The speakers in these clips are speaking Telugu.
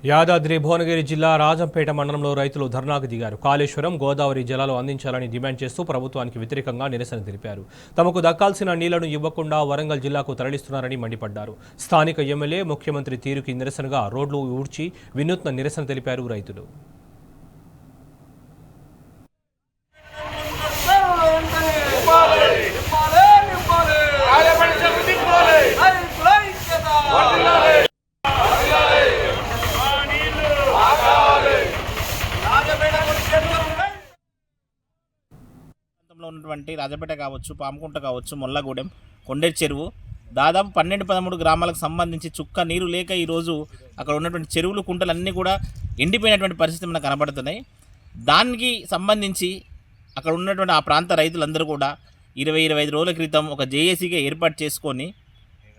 యాదాద్రి భువనగిరి జిల్లా రాజంపేట మండలంలో రైతులు ధర్నాకు దిగారు. కాళేశ్వరం, గోదావరి జలాలు అందించాలని డిమాండ్ చేస్తూ ప్రభుత్వానికి వ్యతిరేకంగా నిరసన తెలిపారు. తమకు దక్కాల్సిన నీళ్లను ఇవ్వకుండా వరంగల్ జిల్లాకు తరలిస్తున్నారని మండిపడ్డారు. స్థానిక ఎమ్మెల్యే, ముఖ్యమంత్రి తీరుకి నిరసనగా రోడ్లు ఊడ్చి వినూత్న నిరసన తెలిపారు రైతులు. ఉన్నటువంటి రాజపేట కావచ్చు, పామకుంట కావచ్చు, మొల్లగూడెం, కొండేరు చెరువు దాదాపు 12-13 గ్రామాలకు సంబంధించి చుక్క నీరు లేక ఈరోజు అక్కడ ఉన్నటువంటి చెరువులు, కుంటలు అన్నీ కూడా ఎండిపోయినటువంటి పరిస్థితి మనకు కనబడుతున్నాయి. దానికి సంబంధించి అక్కడ ఉన్నటువంటి ఆ ప్రాంత రైతులందరూ కూడా 20-25 రోజుల క్రితం ఒక జేఏసీగా ఏర్పాటు చేసుకొని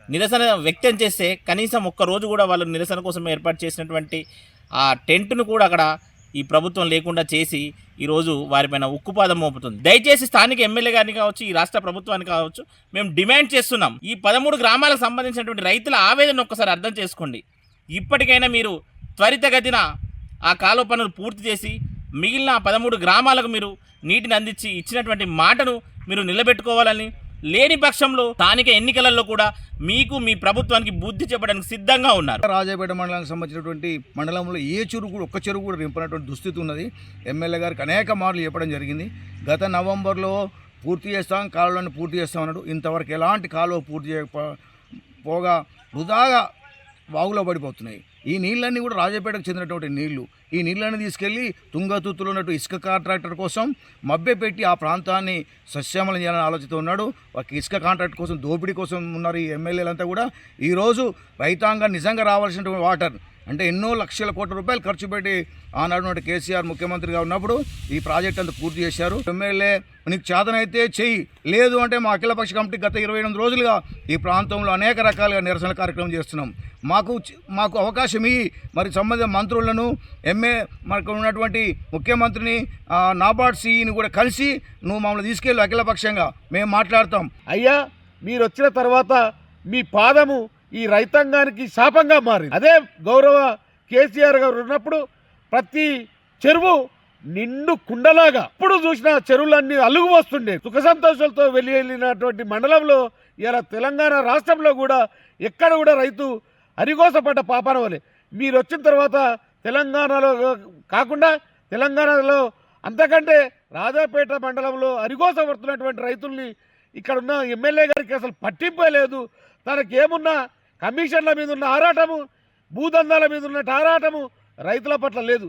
నిరసన వ్యక్తం చేస్తే కనీసం ఒక్కరోజు కూడా వాళ్ళు నిరసన కోసం ఏర్పాటు చేసినటువంటి ఆ టెంట్ను కూడా అక్కడ ఈ ప్రభుత్వం లేకుండా చేసి ఈరోజు వారిపైన ఉక్కుపాదం మోపుతుంది. దయచేసి స్థానిక ఎమ్మెల్యే గారిని కావచ్చు, ఈ రాష్ట్ర ప్రభుత్వానికి కావచ్చు మేము డిమాండ్ చేస్తున్నాం. ఈ 13 గ్రామాలకు సంబంధించినటువంటి రైతుల ఆవేదన ఒక్కసారి అర్థం చేసుకోండి. ఇప్పటికైనా మీరు త్వరితగతిన ఆ కాలువ పనులు పూర్తి చేసి మిగిలిన 13 గ్రామాలకు మీరు నీటిని అందించి ఇచ్చినటువంటి మాటను మీరు నిలబెట్టుకోవాలని, లేని పక్షంలో స్థానిక ఎన్నికలలో కూడా మీకు మీ ప్రభుత్వానికి బుద్ధి చెప్పడానికి సిద్ధంగా ఉన్నారు. రాజాపేట మండలానికి సంబంధించినటువంటి మండలంలో ఏ చెరువు కూడా ఒక్క చెరువు కూడా నింపినటువంటి దుస్థితి ఉన్నది. ఎమ్మెల్యే గారికి అనేక మార్లు చెప్పడం జరిగింది. గత నవంబర్లో పూర్తి చేస్తాం, కాలువలను పూర్తి చేస్తాం అన్నాడు. ఇంతవరకు ఎలాంటి కాలువ పూర్తి చేయకపోగా వృధాగా వాగులో పడిపోతున్నాయి. ఈ నీళ్ళన్నీ కూడా రాజాపేటకు చెందినటువంటి నీళ్లు. ఈ నీళ్ళని తీసుకెళ్ళి తుంగతుత్తులో ఉన్నట్టు ఇసుక కాంట్రాక్టర్ కోసం మభ్యపెట్టి ఆ ప్రాంతాన్ని సస్యమలం చేయాలని ఆలోచిస్తూ ఉన్నాడు. ఇసుక కాంట్రాక్ట్ కోసం, దోపిడీ కోసం ఉన్నారు ఈ ఎమ్మెల్యేలంతా కూడా. ఈరోజు రైతాంగం నిజంగా రావాల్సినటువంటి వాటర్ అంటే ఎన్నో లక్షల కోట్ల రూపాయలు ఖర్చు పెట్టి ఆనాడు కేసీఆర్ ముఖ్యమంత్రిగా ఉన్నప్పుడు ఈ ప్రాజెక్ట్ అంతా పూర్తి చేశారు. ఎమ్మెల్యే నీకు చేతనైతే చెయ్యి, లేదు అంటే మా అఖిలపక్ష కమిటీ గత 28 రోజులుగా ఈ ప్రాంతంలో అనేక రకాలుగా నిరసన కార్యక్రమం చేస్తున్నాం. మాకు అవకాశం ఇయ్యి, మరి సంబంధిత మంత్రులను, మనకు ఉన్నటువంటి ముఖ్యమంత్రిని, నాబార్డ్ సిఈని కూడా కలిసి నువ్వు మమ్మల్ని తీసుకెళ్ళి అఖిలపక్షంగా మేము మాట్లాడతాం. అయ్యా మీరు వచ్చిన తర్వాత మీ పాదము ఈ రైతాంగానికి శాపంగా మారింది. అదే గౌరవ కేసీఆర్ గారు ఉన్నప్పుడు ప్రతి చెరువు నిండు కుండలాగా ఇప్పుడు చూసిన చెరువులన్నీ అలుగు వస్తుండే. సుఖ సంతోషాలతో వెళ్ళినటువంటి మండలంలో ఇలా తెలంగాణ రాష్ట్రంలో కూడా ఎక్కడ కూడా రైతు అరిగోసపడ్డ పాపాన వలె. మీరు వచ్చిన తర్వాత తెలంగాణలో కాకుండా తెలంగాణలో అంతకంటే రాజాపేట మండలంలో అరిగోసపడుతున్నటువంటి రైతుల్ని ఇక్కడ ఉన్న ఎమ్మెల్యే గారికి అసలు పట్టింపే లేదు. తనకేమున్నా కమిషన్ల మీద ఉన్న ఆరాటము, భూదందాల మీద ఉన్న ఆరాటము రైతుల పట్ల లేదు.